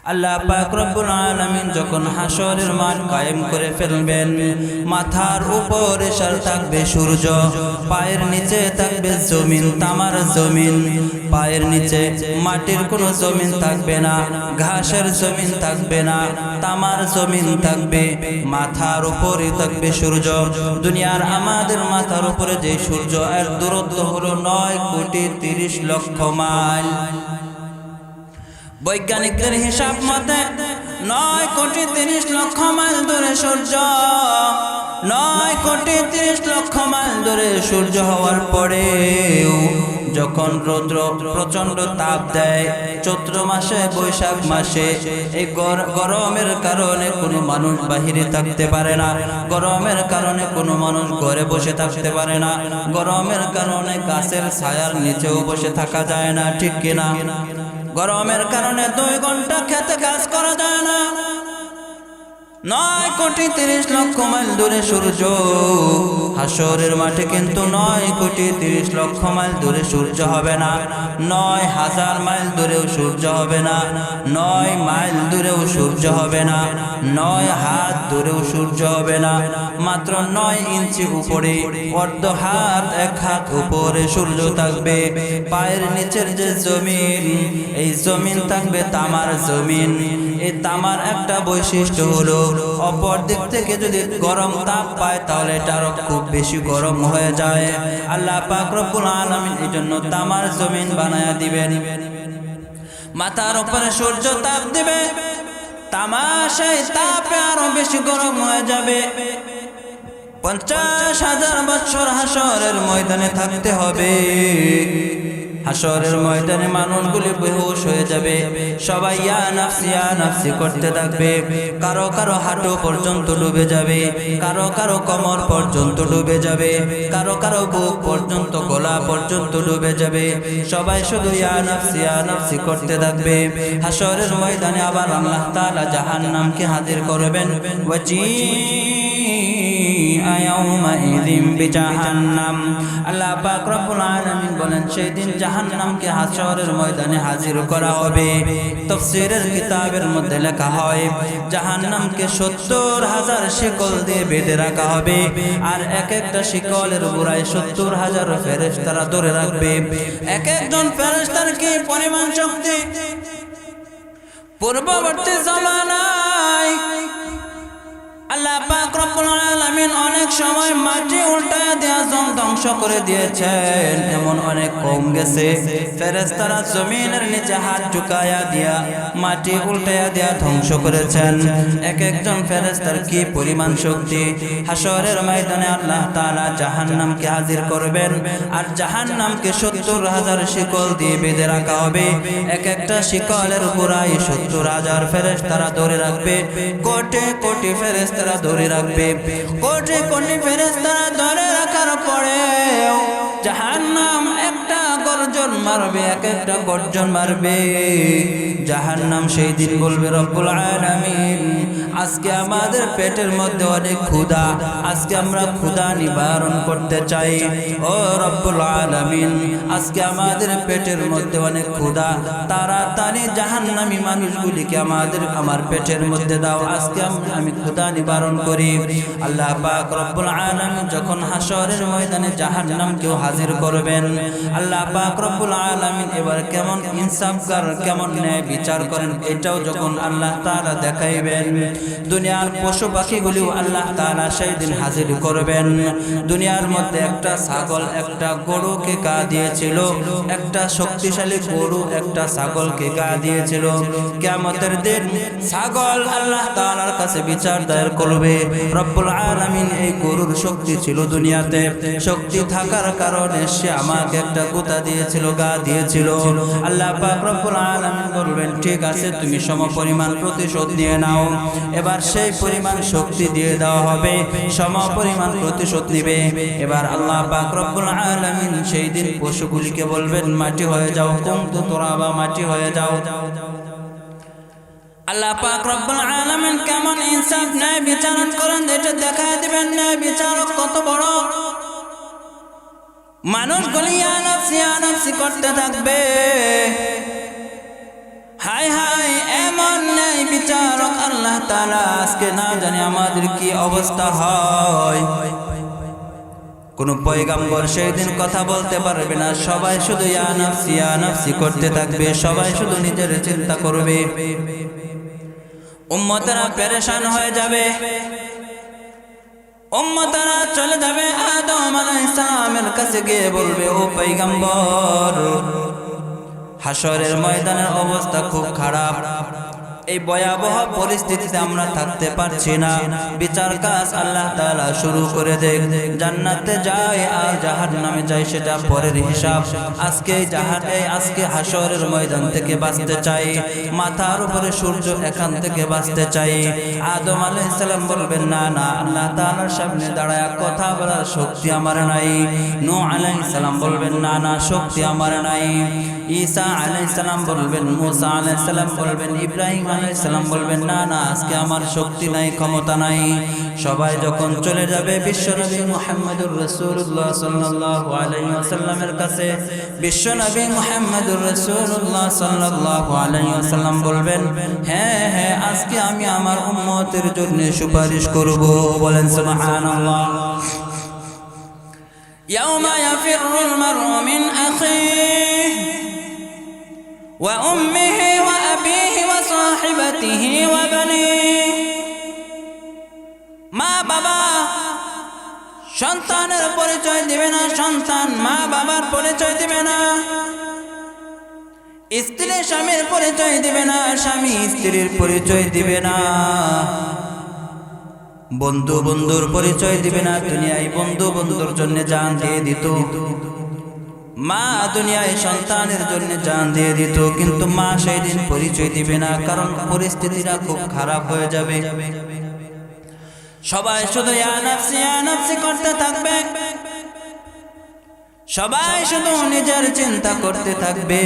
আল্লাহ পাক রব্বুল আলামিন যখন হাসরের মাঠ কায়েম করে ফেলবেন, মাথার উপরে সার থাকবে সূর্য, পায়ের নিচে থাকবে জমিন, তামার জমিন, পায়ের নিচে মাটির কোনো জমিন থাকবে না, ঘাসের জমিন থাকবে না, তামার জমিন থাকবে, মাথার উপরে থাকবে সূর্য। দুনিয়ার আমাদের মাথার উপরে যে সূর্য, এর দূরত্ব হলো 9,30,00,000 মাইল। বৈজ্ঞানিকদের হিসাব মতে 9,30,00,000 মাইল দূরে সূর্য। 9,30,00,000 মাইল দূরে সূর্য হওয়ার পরেও যখন রৌদ্র প্রচন্ড তাপ দেয়, চৈত্র মাসে বৈশাখ মাসে, এই গরমের কারণে কোনো মানুষ বাহিরে থাকতে পারে না, গরমের কারণে কোনো মানুষ ঘরে বসে থাকতে পারে না, গরমের কারণে গাছের ছায়ার নিচেও বসে থাকা যায় না, ঠিক কিনা? গরমের কারণে 2 ঘন্টা খেতে কাজ করা যায় না। 9,30,00,000 মাইল দূরে সূর্য। হাসরের মাঠে কিন্তু 9,30,00,000 মাইল দূরে সূর্য হবে না, 9,000 মাইল দূরেও সূর্য হবে না, 9 মাইল দূরেও সূর্য হবে না, 9 হাত দূরেও সূর্য হবে না, মাত্র 9 ইঞ্চি উপরে, অর্ধ হাত, 1 হাত উপরে সূর্য থাকবে। পায়ের নিচের যে জমিন, এই জমিন থাকবে তামার জমিন। এই তামার একটা বৈশিষ্ট্য হলো, অপর দিক থেকে যদি গরম তাপ পায় তাহলে এটা আরো খুব বেশি গরম হয়ে যায়। আল্লাহ পাক রব্বুল আলামিন এই জন্য তামার জমিন বানায়া দিবেন। মাথার উপরে সূর্য তাপ দিবে, তামা সেই তাপে আরো বেশি গরম হয়ে যাবে। 50,000 বছর হাসরের ময়দানে থাকতে হবে। হাসরের ময়দানে মানুষগুলি বেহুশ হয়ে যাবে, সবাই ইয়া নাফসি ইয়া নাফসি করতে থাকবে। কারো কারো হাঁটু পর্যন্ত ডুবে যাবে, কারো কারো কোমর পর্যন্ত ডুবে যাবে, কারো কারো বুক পর্যন্ত, গলা পর্যন্ত ডুবে যাবে। সবাই শুধু ইয়া নাফসি করতে থাকবে। হাসরের ময়দানে আবার আল্লাহ তাআলা জাহান্নামকে হাজির করবেন। জাহান্নাম, আল্লাহ পাক রব্বুল আলামিন বলেন সেই দিন জাহান্নামকে হাসরের ময়দানে হাজির করা হবে। তাফসীরের কিতাবের মধ্যে লেখা হয় জাহান্নামকে 70,000 শিকল দিয়ে বেঁধে রাখা হবে, আর এক একটা শিকলের গোড়ায় 70,000 ফেরেশতারা ধরে রাখবে। এক একজন ফেরেশতার কি পরিমাণ শক্তি! পূর্ববর্তী জামানায় আল্লাহ পাক রব্বুল আলামিন অনেক সময় মাটি উল্টায়া দিয়া ধ্বংস করে দিয়েছেন। এমন অনেক কম গেছে, ফেরেশতারা জমিনের নিচে হাত ঝুঁকায়া দিয়া মাটি উল্টায়া দিয়া ধ্বংস করেছেন। এক একজন ফেরেশতার কি পরিমাণ শক্তি! হাসরের ময়দানে আল্লাহ তাআলা জাহান্নামকে হাজির করবেন, আর জাহান্নামকে 70,000 শিকল দিয়ে বেঁধে রাখা হবে। এক একটা শিকলের গোড়ায় 70,000 ফেরেশতারা ধরে রাখবে। কোটি কোটি ফেরেশতারা ধরে রাখবে। কোটি কোটি ফেরেশতারা ধরে রাখার পরেও জাহান্নাম একটা গর্জন মারবে, এক একটা গর্জন মারবে। জাহান্নাম সেই দিন বলবে, রব্বুল আলামিন আজকে আমাদের পেটের মধ্যে অনেক ক্ষুধা, আজকে আমরা ক্ষুধা নিবারণ করতে চাই। ও রব্বুল আলামিন আজকে আমাদের পেটের মধ্যে অনেক ক্ষুধা, তাড়াতাড়ি জাহান্নামী মানুষগুলিকে আমার পেটের মধ্যে দাও, আজকে আমি ক্ষুধা নিবারণ করি। আল্লাহ পাক রব্বুল আলামিন যখন হাসরের ময়দানে জাহান্নামকেও হাজির করবেন, আল্লাহ পাক রব্বুল আলামিন এবার কেমন ইনসাফগার, কেমন ন্যায় বিচার করেন, এটাও যখন আল্লাহ তাআলা দেখাইবেন। দুনিয়ার পশু পাখিগুলিও আল্লাহ তাআলা সেই দিন হাজির করবেন। দুনিয়ার মধ্যে একটা ছাগল একটা গরুকে গা দিয়েছিল, একটা শক্তিশালী গরু একটা ছাগলকে গা দিয়েছিল। কিয়ামতের দিন ছাগল আল্লাহ তাআলার কাছে বিচার দায়ের করবে, রব্বুল আলামিন এই গরুর শক্তি ছিল দুনিয়াতে, শক্তি থাকার কারণে সে আমাকে একটা গুতা দিয়েছিল, গা দিয়েছিল। আল্লাহ পাক রব্বুল আলামিন বলবেন ঠিক আছে, তুমি সমপরিমাণ প্রতিশোধ নিয়ে নাও। এবার সেই পরিমাণ শক্তি দিয়ে দেওয়া হবে, সমপরিমাণ প্রতিশোধ নিবে। এবার আল্লাহ পাক রব্বুল আলামিন সেই দিন পশুগুলিকে বলবেন মাটি হয়ে যাও, কুনতু তুরাবা, মাটি হয়ে যাও। আল্লাহ পাক রব্বুল আলামিন কেমন ইনসাফ ন্যায় বিচারণ করেন এটা দেখায় দিবেন। ন্যায় বিচারক কত বড়! মানুষগুলি ইয়া নাফসি করতে থাকবে। হায় হায়, এমন আল্লাহ তাআলা আজকে না জানি আমাদের কি অবস্থা হয়। কোন পয়গম্বর সেই দিন কথা বলতে পারবে না, সবাই শুধু ইয়া নাফসি করতে থাকবে, সবাই শুধু নিজের চিন্তা করবে। উম্মতেরা পেরেশান হয়ে যাবে, উম্মতেরা চলে যাবে আদম আলাইহিস সালামের কাছে গিয়ে বলবে, ও পয়গম্বর, হাশরের ময়দানের অবস্থা খুব খারাপ, এই ভয়াবহ পরিস্থিতিতে আমরা থাকতে পারছি না, বিচার কাজ আল্লাহ তাআলা শুরু করে দেখ, জান্নাতে যায় আর জাহান্নামে যায় সেটা পরের হিসাব। আজকে হাশরের ময়দান থেকে বাঁচতে চাই, মাথার উপরে সূর্য এখান থেকে বাঁচতে চাই। আদম আলাইহিস সালাম বলবেন, না না, আল্লাহ তাআলার সামনে দাঁড়ায় কথা বলার শক্তি আমার নাই। নূহ আলাইহিস সালাম বলবেন, না না, শক্তি আমার নাই। ঈসা আলাইহিস সালাম বলবেন, মুসা আলাইহিস সালাম বলবেন, ইব্রাহিম আলাইহিস সালাম বলবেন, না না, আজকে আমার শক্তি নাই, ক্ষমতা নাই। সবাই যখন চলে যাবে বিশ্বনবী মুহাম্মদুর রাসূলুল্লাহ সাল্লাল্লাহু আলাইহি ওয়াসাল্লামের কাছে, বিশ্বনবী মুহাম্মদুর রাসূলুল্লাহ সাল্লাল্লাহু আলাইহি ওয়াসাল্লাম বলবেন, হ্যাঁ হ্যাঁ, আজকে আমি আমার উম্মতের জন্য সুপারিশ করব। বলেন সুবহানাল্লাহ। ইয়াউমা ইয়াফিরুল মারউ মিন আখিহি ওয়া উম্মিহি ওয়া আবিহি ওয়া সাহিবাতিহি ওয়া বানিহি। মা বাবা সন্তানের পরিচয় দিবে না, সন্তান মা বাবার পরিচয় দিবে না, স্ত্রী স্বামীর পরিচয় দিবে না, স্বামী স্ত্রীর পরিচয় দিবে না, বন্ধু বন্ধুর পরিচয় দিবে না। দুনিয়ায় বন্ধু বন্ধুর জন্য জান দিয়ে দিত, মা দুনিয়ায় সন্তানের জন্য জান দিয়ে দিত, কিন্তু মা সেই দিন পরিচয় দিবে না, কারণ পরিস্থিতিটা খুব খারাপ হয়ে যাবে। সবাই শুধু ইয়া নাফসি করতে থাকবে, সবাই শুধু নিজের চিন্তা করতে থাকবে।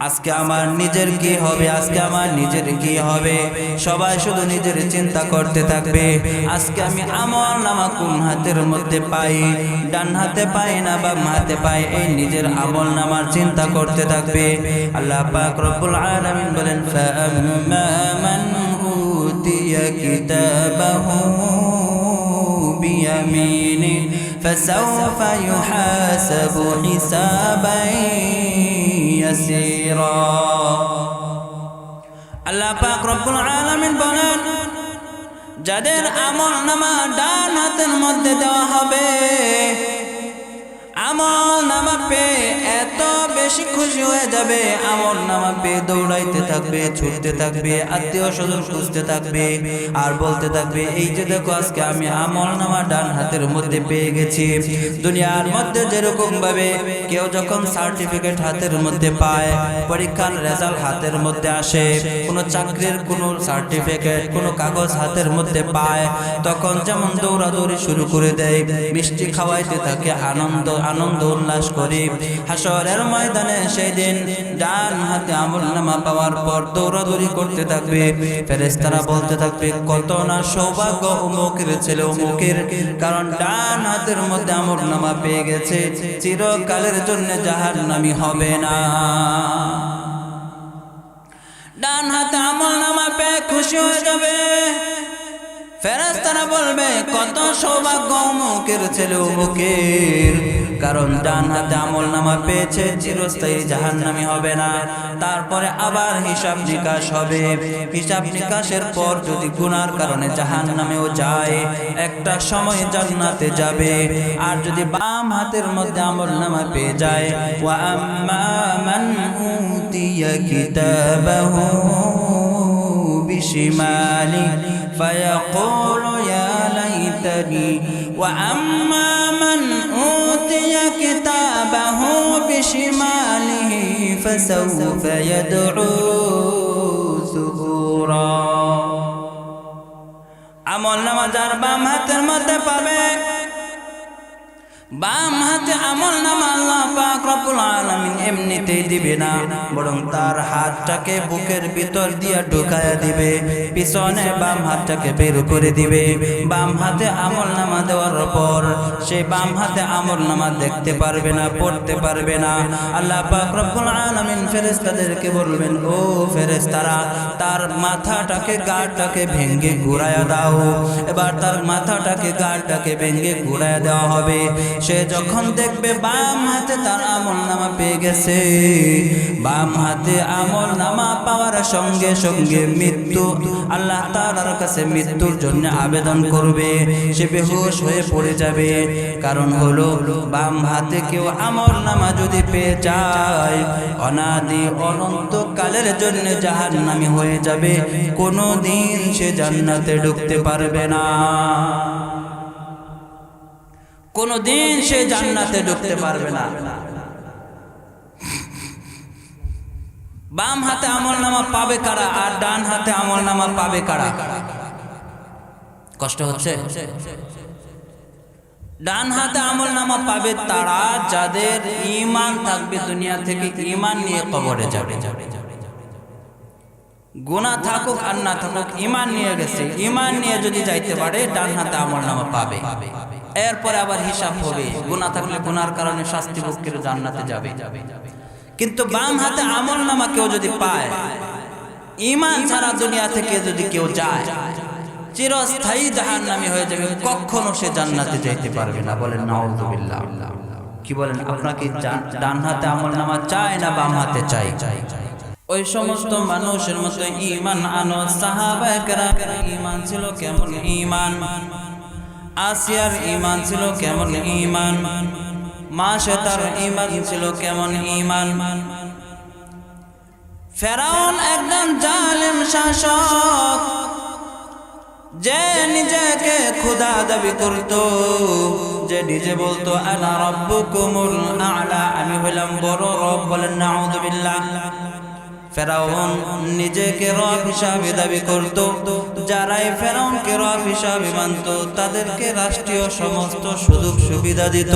আজকে আমার নিজের কি হবে, আজকে আমার নিজের কি হবে, সবাই শুধু নিজের চিন্তা করতে থাকবে। আজকে আমি আমল নামা কোন হাতের মধ্যে পাই, ডান হাতে পাই না বাম হাতে পাই, এই নিজের আমল নামার চিন্তা করতে থাকবে। আল্লাহ পাক রব্বুল আলামিন বলেন, ফাআম্মা মান উতিয়া কিতাবাহু বিয়ামিনি ফাসাওফা ইউহাসাবু হিসাবান ইয়াসীরা। আল্লাহ পাক রব্বুল আলামিন বলেন, যাদের আমল নামা ডান হাতের মধ্যে দেওয়া হবে, আমল নামা পেয়ে এত বেশি খুশি হয়ে যাবে, আমল নামা পেয়ে দৌড়াইতে থাকবে, ছুটতে থাকবে, আত্মীয় স্বজন খুঁজতে থাকবে, আর বলতে থাকবে, এই যে দেখো আজকে আমি আমল নামা ডান হাতের মধ্যে পেয়ে গেছি। দুনিয়ার মধ্যে যেরকম ভাবে কেউ যখন সার্টিফিকেট হাতের মধ্যে পায়, পরীক্ষার রেজাল্ট হাতের মধ্যে আসে, কোনো চাকরির কোনো সার্টিফিকেট, কোনো কাগজ হাতের মধ্যে পায়, তখন যেমন দৌড়াদৌড়ি শুরু করে দেয়, মিষ্টি খাওয়াইতে থাকে, আনন্দ উল্লাস করি। হাশরের ময়দানে সেই দিন ডান হাতে আমলনামা পাওয়ার পর দৌড়াদৌড়ি করতে থাকবে, ফেরেশতারা বলতে থাকবে, কত না সৌভাগ্য অমুকের ছেলে অমুকের, কারণ ডান হাতের মধ্যে আমলনামা পেয়ে গেছে, চিরকালের জন্য জাহান্নামী হবে না। ডান হাতে আমলনামা পেয়ে খুশি হয়ে যাবে, ফেরেশতারা বলবে, কত সৌভাগ্য অমুকের ছেলে অমুকের, কারণ ডান হাতে আমলনামা পেয়েছে, চিরস্থায়ী জাহান্নামী হবে না। তারপরে আবার হিসাব নিকাশ হবে, হিসাব নিকাশের পর যদি গুনার কারণে জাহান্নামেও যায়, একটা সময় জান্নাতে যাবে। আর যদি বাম হাতের মধ্যে আমলনামা পেয়ে যায়, ওয়া আম্মা মান উতিয়া কিতাবাহু বিশিমালি فيقول يا ليتني وأما من أوتي كتابه بشماله فسوف يدعو ثبورا। আমলনামা যার বাম হাতের মধ্যে পাবে, বাম হাতে আমল নামা আল্লাহ পাক রব্বুল আলামিন এমনিতেই দিবে না, বরং তার হাতটাকে বুকের ভিতর দিয়ে ঢুকায়া দিবে, পিছনে বাম হাতটাকে বের করে দিবে। বাম হাতে আমল নামা দেওয়ার পর সে বাম হাতে আমল নামা দেখতে পারবে না, পড়তে পারবে না। আল্লাহ পাক রব্বুল আলামিন ফেরেশতাদেরকে বলবেন, ও ফেরেশতারা, তার মাথাটাকে গাড়টাকে ভেঙে ঘুরায়া দাও। এবার তার মাথাটাকে গাড়টাকে ভেঙে ঘুরায়া দেওয়া হবে। সে যখন দেখবে বাম হাতে তার আমল নামা পেয়ে গেছে, বাম হাতে আমল নামা পাওয়ার সঙ্গে সঙ্গে মৃত্যু, আল্লাহ তাআলার কাছে মৃত্যুর জন্য আবেদন করবে। সে বেহুশ হয়ে পড়ে যাবে। কারণ হলো বাম হাতে কেউ আমল নামা যদি পেয়ে যায়, অনাদি অনন্ত কালের জন্য জাহান্নামী হয়ে যাবে, কোনো দিন সে জান্নাতে ঢুকতে পারবে না, কোনো দিন সে জান্নাতে ঢুকতে পারবে না। বাম হাতে আমল নামা পাবে কারা, আর ডান হাতে আমল নামা পাবে কারা? কষ্ট হচ্ছে? ডান হাতে আমল নামা পাবে তারা যাদের ঈমান থাকবে, দুনিয়া থেকে ঈমান নিয়ে কবরে যাবে। গুনাহ থাকুক আর না থাকুক, ঈমান নিয়ে গেছে, ঈমান নিয়ে যদি যাইতে পারে ডান হাতে আমল নামা পাবে। এরপরে আবার হিসাব হবে, গুনাহ থাকলে গুনার কারণে শাস্তি ভোগ করে জান্নাতে যাবে। কিন্তু বাম হাতে আমল নামা কেউ যদি পায়, ঈমান ছাড়া দুনিয়া থেকে যদি কেউ যায়, চিরস্থায়ী জাহান্নামী হয়ে যাবে, কখনো সে জান্নাতে যাইতে পারবে না। বলেন নাউযুবিল্লাহ। কি বলেন, আপনাকে ডান হাতে আমল নামা চাই না বাম হাতে চাই? ওই সমস্ত মানুষের মতো ঈমান আনো। সাহাবায়ে কেরামের ঈমান ছিল কেমন ঈমান, আসিয়ার ঈমান ছিল কেমন ঈমান, মাশতার ঈমান ছিল কেমন ঈমান। ফেরাউন একদম জালেম শাসক, যে নিজেকে খোদা দাবি করত, যে নিজে বলতো আনা রাব্বুকুমুল আ'লা, আমি হলাম বড় রব। বলেন নাউযুবিল্লাহ। ফেরাউন নিজেকে রব হিসাবে দাবি করত। যারাই ফেরাউনকে রব হিসাবে মানত তাদেরকে রাষ্ট্রীয় সমস্ত সুযোগ সুবিধা দিত,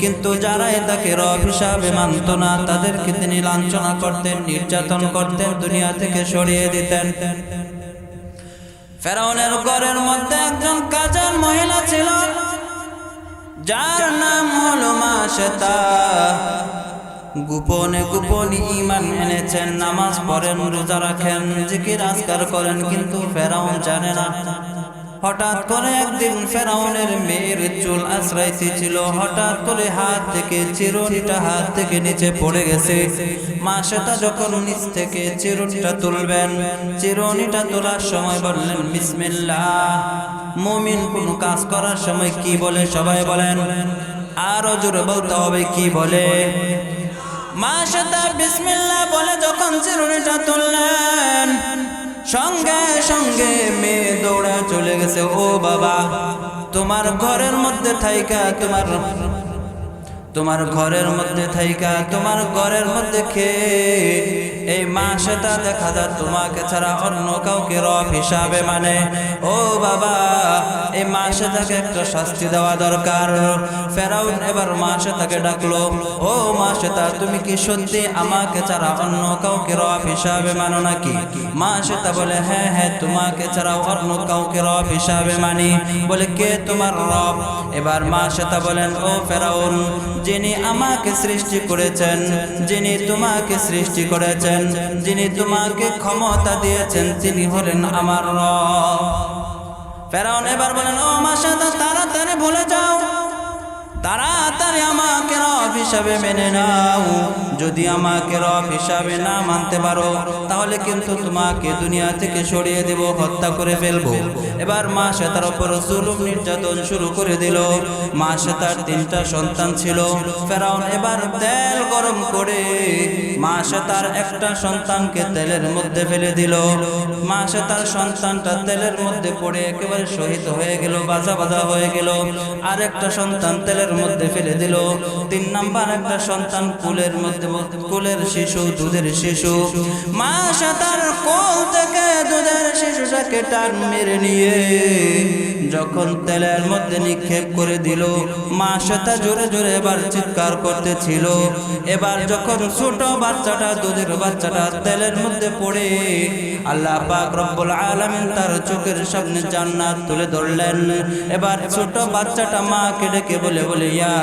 কিন্তু যারাই তাকে রব হিসাবে মানত না তাদেরকে তিনি লাঞ্ছনা করতেন, নির্যাতন করতেন, দুনিয়া থেকে সরিয়ে দিতেন। ফেরাউনের ঘরের মধ্যে একজন কাজের মহিলা ছিল, যার নাম হলো মাশতা। গোপনে গোপনে ঈমান এনেছেন, নামাজ পড়েন, রোজা রাখেন, জিকির আজকার করেন, কিন্তু ফেরাউন জানে না। হঠাৎ করে একদিন ফেরাউনের মেয়ের চুল আশ্রাইতেছিল, হঠাৎ করে হাত থেকে চিরুনিটা হাত থেকে নিচে পড়ে গেছে। মাশতা যখন নিচ থেকে চিরুনিটা তুলবেন, চিরুনিটা তোলার সময় বললেন বিসমিল্লাহ। মুমিন কোনো কাজ করার সময় কি বলে সবাই বলেন? আরো জোরে বলতে হবে, কি বলে? মাশতা বিসমিল্লাহ বলে যখন চিরুনিটা তুললেন, সঙ্গে সঙ্গে মেয়ে দৌড়া চলে গেছে। ও বাবা, তোমার ঘরের মধ্যে থাইকা, তোমার ঘরের মধ্যে থাইকা, তোমার ঘরের মধ্যে খেয়ে এই মাশতা দেখা যায় তোমাকে ছাড়া অন্য কাউকে রব হিসাবে মানে। ও বাবা, এই মাশতাকে একটা শাস্তি দেওয়া দরকার। ফেরাউন এবার মাশতাকে ডাকলো, ও মাশতা, তুমি কি সত্যি আমাকে ছাড়া অন্য কাউকে রব হিসাবে মানো নাকি? মাশতা বলে, হ্যাঁ হ্যাঁ, তোমাকে ছাড়া অন্য কাউকে রব হিসাবে মানি। বলে, কে তোমার রব? এবার মাশতা বলেন, ও ফেরাউন, যিনি আমাকে সৃষ্টি করেছেন, যিনি তোমাকে সৃষ্টি করেছেন, যিনি তোমাকে ক্ষমতা দিয়েছেন, তিনি হলেন আমার রব। ফেরাউন এবার বলেন, ও মাশতা, তাড়াতাড়ি ভুলে যাও, তাড়াতাড়ি আমাকে রব হিসাবে মেনে নাও। যদি আমাকে রব হিসাবে না মানতে পারো তাহলে কিন্তু তোমাকে দুনিয়া থেকে সরিয়ে দেব, হত্যা করে ফেলবো। এবার মাশতার উপর জুলুম নির্যাতন শুরু করে দিল। মাশতার 3টা সন্তান ছিল। ফেরাউন এবার তেল গরম করে মাশতার একটা সন্তানকে তেলের মধ্যে ফেলে দিল। মাশতার সন্তানটা তেলের মধ্যে পড়ে একেবারে শহীদ হয়ে গেল, বাজা বাজা হয়ে গেল। আরেকটা সন্তান তেলের মধ্যে ফেলে দিল। 3 নাম্বার একটা সন্তান কুলের মধ্যে, কুলের শিশু, দুধের শিশু। মাশতার কোল থেকে দুধের শিশুটা সেটাকে টান মেরে নিয়ে যখন তেলের মধ্যে নিক্ষেপ করে দিল, মাশাতা জোরে জোরে এবার চিৎকার করতেছিল। এবার যখন ছোট বাচ্চাটা, দুধের বাচ্চাটা তেলের মধ্যে পড়ে, আল্লাহ পাক রব্বুল আলামিন তার চোখের সামনে জান্নাত তুলে ধরলেন। এবার ছোট বাচ্চাটা মাকে ডেকে বলে ইয়া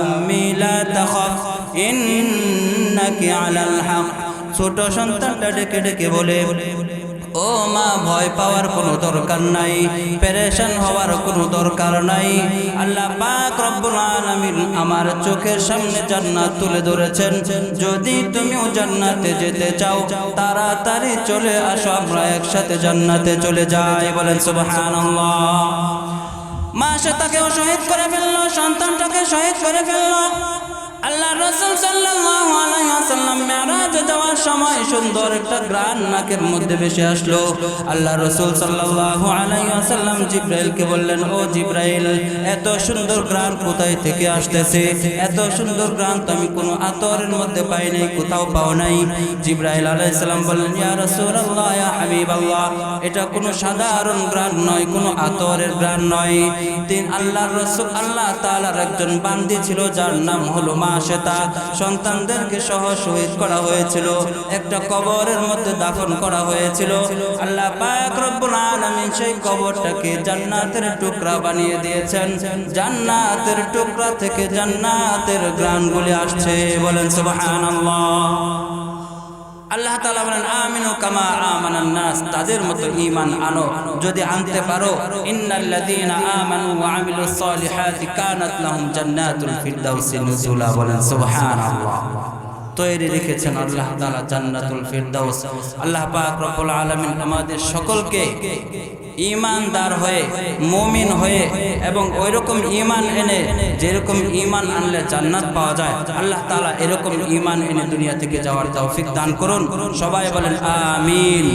উম্মি লা তাখাফ ইন্নাকি আলাল হক। ছোট সন্তানটা ডেকে ডেকে বলে, ও মা, ভয় পাওয়ার কোনো দরকার নাই, পেরেশান হওয়ার কোনো দরকার নাই। আল্লাহ পাক রব্বুল আলামিন আমার চোখের সামনে জান্নাত তুলে ধরেছেন। যদি তুমিও জান্নাতে যেতে চাও তাড়াতাড়ি চলে আসো, আমরা একসাথে জান্নাতে চলে যাই। বলেন সুবহানাল্লাহ। মা সে তাকেও শহীদ করে ফেললো, সন্তানটাকে শহীদ করে ফেললো। আল্লাহ রাসূল সাল্লাল্লাহু আলাইহি ওয়াসাল্লাম মেরাজে যাওয়ার সময় সুন্দর একটা ঘ্রাণ নাকের মধ্যে ভেসে আসলো। আল্লাহ রাসূল সাল্লাল্লাহু আলাইহি ওয়াসাল্লাম জিবরাইলকে বললেন, ও জিবরাইল, এত সুন্দর ঘ্রাণ কোথায় থেকে আসতেছে? এত সুন্দর ঘ্রাণ তো আমি কোনো আতরের মধ্যে পাই নাই, কোথাও পাও নাই। জিবরাইল আলাইহিস সালাম বললেন, ইয়া রাসূলুল্লাহ, ইয়া হাবিবাল্লাহ, এটা কোনো সাধারণ ঘ্রাণ নয়, কোনো আতরের ঘ্রাণ নয়। আল্লাহর রাসূল আল্লাহ তাআলার একজন বান্দী ছিল যার নাম হলো মাশাতা। সন্তানদেরকে সহ শহীদ করা হয়েছিল, একটা কবরের মধ্যে দাফন করা হয়েছিল। আল্লাহ পাক রব্বুল আলামিন সেই কবরটাকে জান্নাতের টুকরা বানিয়ে দিয়েছেন। জান্নাতের টুকরা থেকে জান্নাতের ঘ্রাণগুলি আসছে। বলেন সুবহানাল্লাহ। আল্লাহ তাআলা বলেন, আমিনু কামা আমানান নাস, তাদের মতো ঈমান আনো। যদি আনতে পারো, ইন্নাল্লাযীনা আমানু ওয়া আমিলুস সালিহাতি কানাত লাহুম জান্নাতুল ফিরদাউসি নুজুলা। বলেন সুবহানাল্লাহ। তৈরি রেখেছেন আল্লাহ তাআলা জান্নাতুল ফিরদাউস। আল্লাহ পাক রব্বুল আলামিন আমাদের সকলকে ঈমানদার হয়ে, মুমিন হয়ে এবং ওইরকম ঈমান এনে, যেরকম ঈমান আনলে জান্নাত পাওয়া যায়, আল্লাহ তাআলা এরকম ঈমান এনে দুনিয়া থেকে যাওয়ার তৌফিক দান করুন। সবাই বলেন আমিন।